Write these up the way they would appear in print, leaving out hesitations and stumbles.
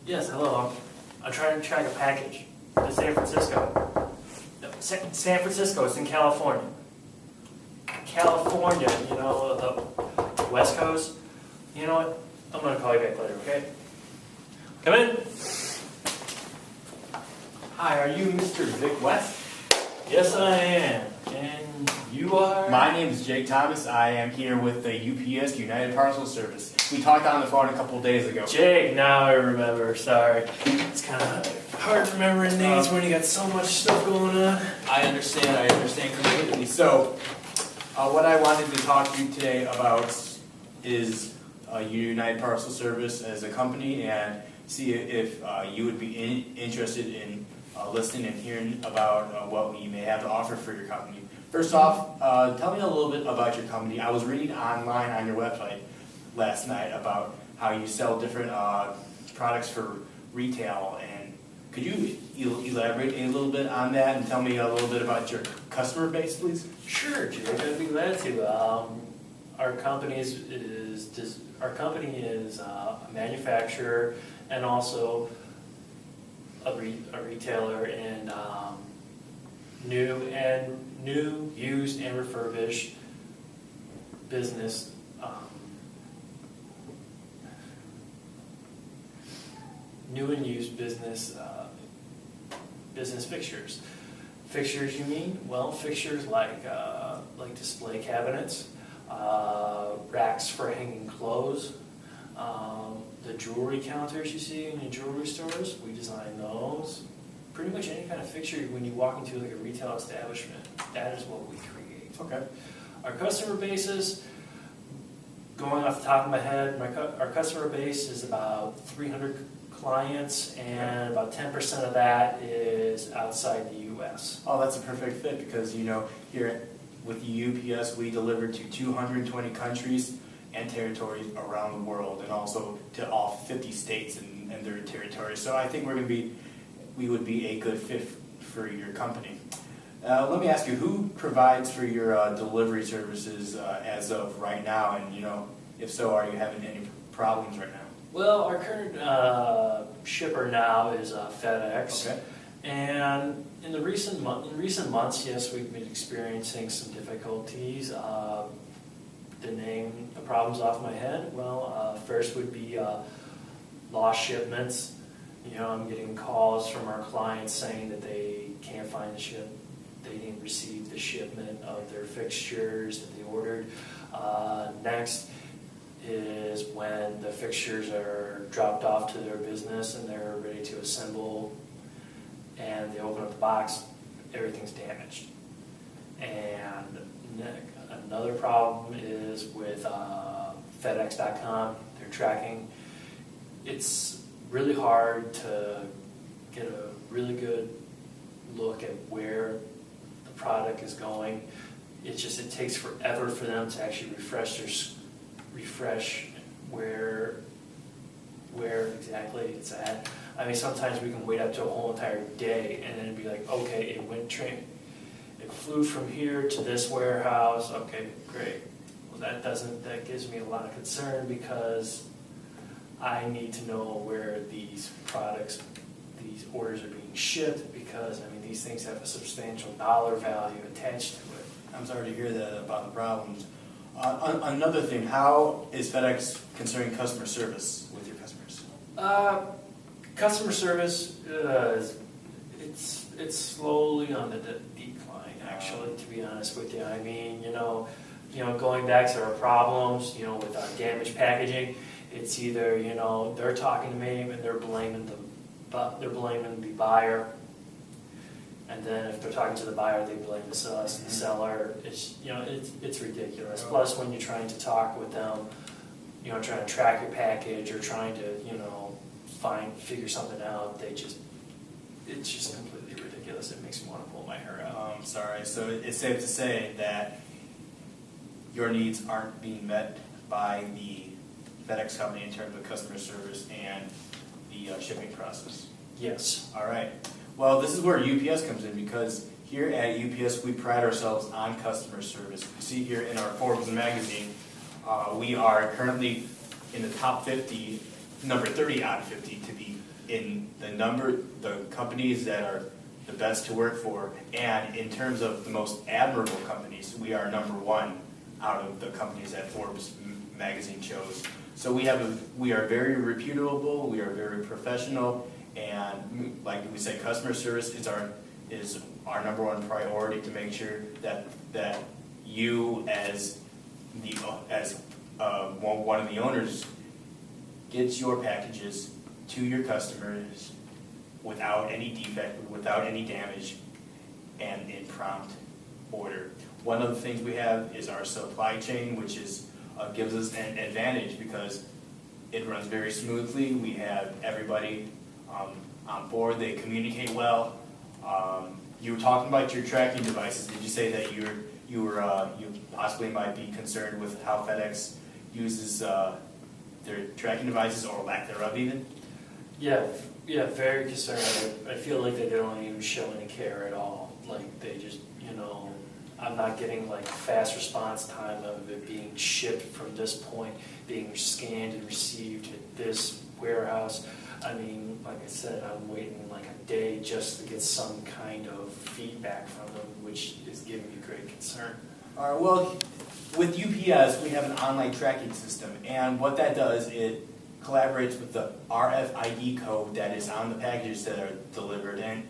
Yes, hello. I'm trying to track a package to San Francisco. No, San Francisco, it's in California. California, the West Coast. You know what? I'm going to call you back later, okay? Come in. Hi, are you Mr. Vic West? Yes, I am. And you are? My name is Jake Thomas. I am here with the UPS United Parcel Service. We talked on the phone a couple days ago. Jake, now I remember. Sorry. It's kind of hard remembering names when you got so much stuff going on. I understand completely. So, what I wanted to talk to you today about is United Parcel Service as a company, and see if you would be interested in listening and hearing about what we may have to offer for your company. First off, tell me a little bit about your company. I was reading online on your website last night about how you sell different products for retail, and could you elaborate a little bit on that and tell me a little bit about your customer base, please? Sure, Jake. I'd be glad to. Our company is a manufacturer and also a retailer in new, used, and refurbished business. New and used business fixtures. Fixtures, you mean? Well, fixtures like display cabinets, racks for hanging clothes, the jewelry counters you see in your jewelry stores. We design those. Pretty much any kind of fixture when you walk into like a retail establishment, that is what we create. Okay. Our customer bases, going off the top of my head, our customer base is about 300 clients, and about 10% of that is outside the U.S. Oh, that's a perfect fit because, here with the UPS, we deliver to 220 countries and territories around the world, and also to all 50 states and their territories. So I think we would be a good fit for your company. Let me ask you, who provides for your delivery services as of right now? And if so, are you having any problems right now? Well, our current shipper now is FedEx. Okay. And in recent months, yes, we've been experiencing some difficulties. To name the problems off my head, well, first would be lost shipments. I'm getting calls from our clients saying that they can't find the ship. They didn't receive the shipment of their fixtures that they ordered. Next is when the fixtures are dropped off to their business and they're ready to assemble, and they open up the box, everything's damaged. And another problem is with FedEx.com, their tracking. It's really hard to get a really good look at where the product is going. It takes forever for them to actually refresh where exactly it's at. I mean, sometimes we can wait up to a whole entire day and then be like, okay, it flew from here to this warehouse. Okay, great. Well, that gives me a lot of concern because I need to know where these orders are being shipped, because these things have a substantial dollar value attached to it. I'm sorry to hear that about the problems. Another thing, how is FedEx concerning customer service with your customers? Customer service, it's slowly on the decline, actually, to be honest with you. Going back to our problems, with our damaged packaging, it's either, they're talking to me and they're blaming the buyer. And then if they're talking to the buyer, they blame us, the seller. It's ridiculous. Plus, when you're trying to talk with them, trying to track your package or trying to, figure something out, it's just completely ridiculous. It makes me want to pull my hair out. I'm sorry. So it's safe to say that your needs aren't being met by the FedEx company in terms of customer service and the shipping process. Yes. All right. Well, this is where UPS comes in, because here at UPS we pride ourselves on customer service. You see here in our Forbes magazine, we are currently in the top 50 number 30 out of 50 to be in the companies that are the best to work for, and in terms of the most admirable companies, we are number 1 out of the companies that Forbes magazine chose. So we are very reputable, we are very professional, and like we said, customer service is our number 1 priority to make sure that you as one of the owners gets your packages to your customers without any defect, without any damage, and in prompt order. One of the things we have is our supply chain, which gives us an advantage because it runs very smoothly. We have everybody on board. They communicate well. You were talking about your tracking devices. Did you say that you possibly might be concerned with how FedEx uses their tracking devices, or lack thereof even? Yeah, very concerned. I feel like they don't even show any care at all. Like they just, I'm not getting like fast response time of it being shipped from this point, being scanned and received at this warehouse. I mean, like I said, I'm waiting like a day just to get some kind of feedback from them, which is giving me great concern. All right, well, with UPS, we have an online tracking system, and what that does, it collaborates with the RFID code that is on the packages that are delivered, and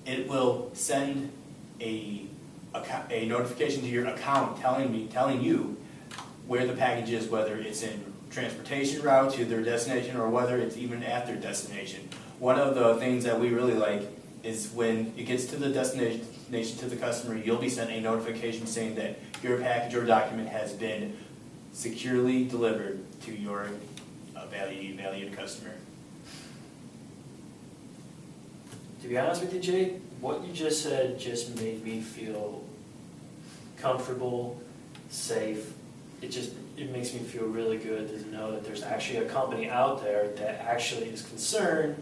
it will send a notification to your account telling you where the package is, whether it's in transportation route to their destination or whether it's even at their destination. One of the things that we really like is when it gets to the destination to the customer, you'll be sent a notification saying that your package or document has been securely delivered to your valued customer. To be honest with you, Jake, what you just said just made me feel comfortable, safe. It makes me feel really good to know that there's actually a company out there that actually is concerned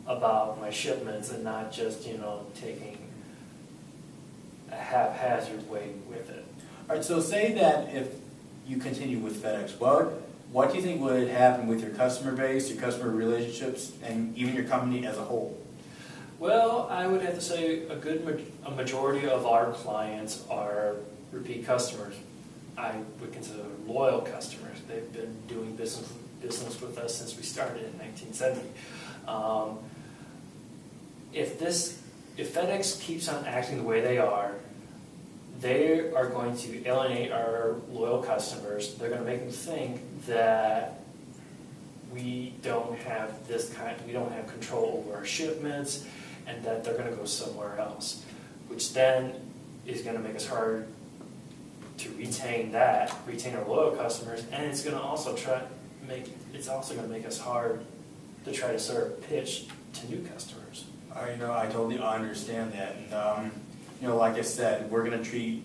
about my shipments and not just, taking a haphazard way with it. All right, so say that if you continue with FedEx, what do you think would happen with your customer base, your customer relationships, and even your company as a whole? Well, I would have to say a majority of our clients are repeat customers. I would consider them loyal customers. They've been doing business with us since we started in 1970. If FedEx keeps on acting the way they are going to alienate our loyal customers. They're going to make them think that we don't have control over our shipments, and that they're going to go somewhere else, which then is going to make us hard to retain our loyal customers, and it's going to also make us hard to try to pitch to new customers. I totally understand that, and like I said, we're going to treat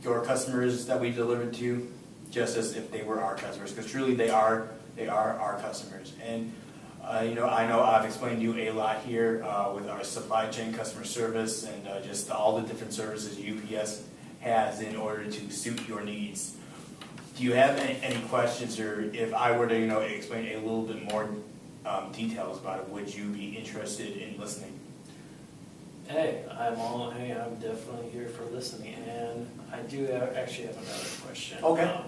your customers that we delivered to just as if they were our customers, because truly they are our customers. And I know I've explained to you a lot here with our supply chain, customer service, and just all the different services UPS has in order to suit your needs. Do you have any questions, or if I were to explain a little bit more details about it, would you be interested in listening? Hey, I'm definitely here for listening, and I do actually have another question. Okay.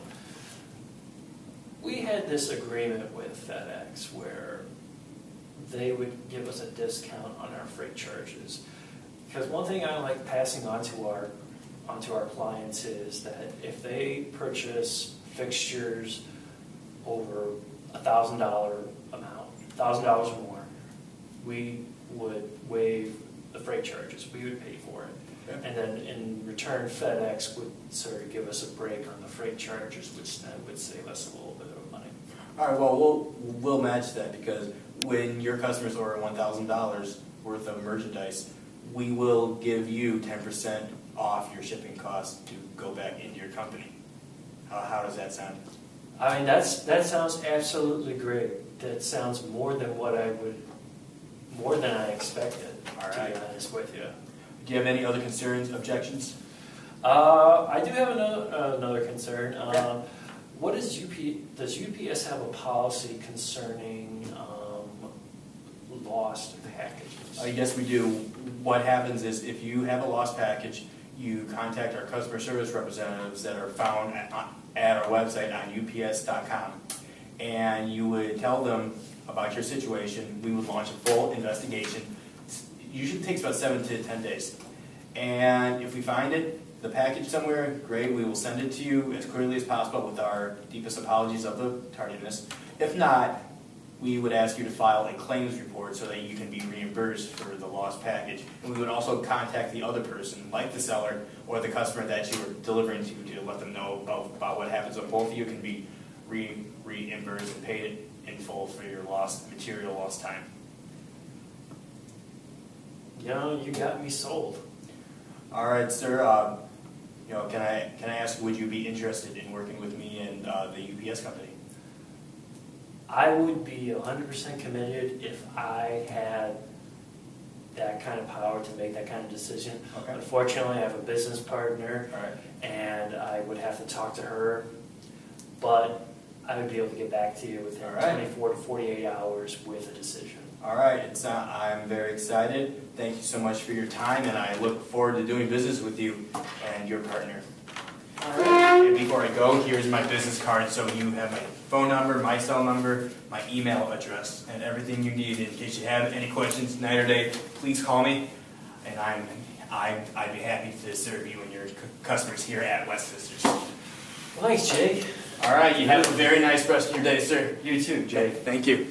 We had this agreement with FedEx where they would give us a discount on our freight charges. Because one thing I like passing on to our clients is that if they purchase fixtures over $1,000 amount, $1,000 or more, we would waive the freight charges. We would pay for it. Okay. And then in return, FedEx would sort of give us a break on the freight charges, which then would save us a little bit of money. All right, well, we'll match that, because when your customers order $1,000 worth of merchandise, we will give you 10% off your shipping costs to go back into your company. How does that sound? I mean, that sounds absolutely great. That sounds more than I expected. All right. To be honest with you. Do you have any other concerns, objections? I do have another concern. Okay. What is does UPS have a policy concerning lost packages? Yes, we do. What happens is if you have a lost package, you contact our customer service representatives that are found at our website on ups.com, and you would tell them about your situation. We would launch a full investigation. It usually takes about 7 to 10 days. And if we find the package somewhere, great, we will send it to you as clearly as possible with our deepest apologies of the tardiness. If not, we would ask you to file a claims report so that you can be reimbursed for the lost package. And we would also contact the other person, like the seller or the customer that you were delivering to let them know about what happened. So both of you can be reimbursed and paid in full for your lost material, lost time. You got me sold. All right, sir. Can I ask, would you be interested in working with me and the UPS company? I would be 100% committed if I had that kind of power to make that kind of decision. Okay. Unfortunately, I have a business partner, and I would have to talk to her, but I would be able to get back to you within 24 to 48 hours with a decision. All right, I'm very excited. Thank you so much for your time, and I look forward to doing business with you and your partner. All right. And before I go, here's my business card, so you have my phone number, my cell number, my email address, and everything you need. In case you have any questions night or day, please call me, and I'd be happy to serve you and your customers here at West Sisters. Thanks, Jake. All right, you have a very nice rest of your day, sir. You too, Jake. Thank you.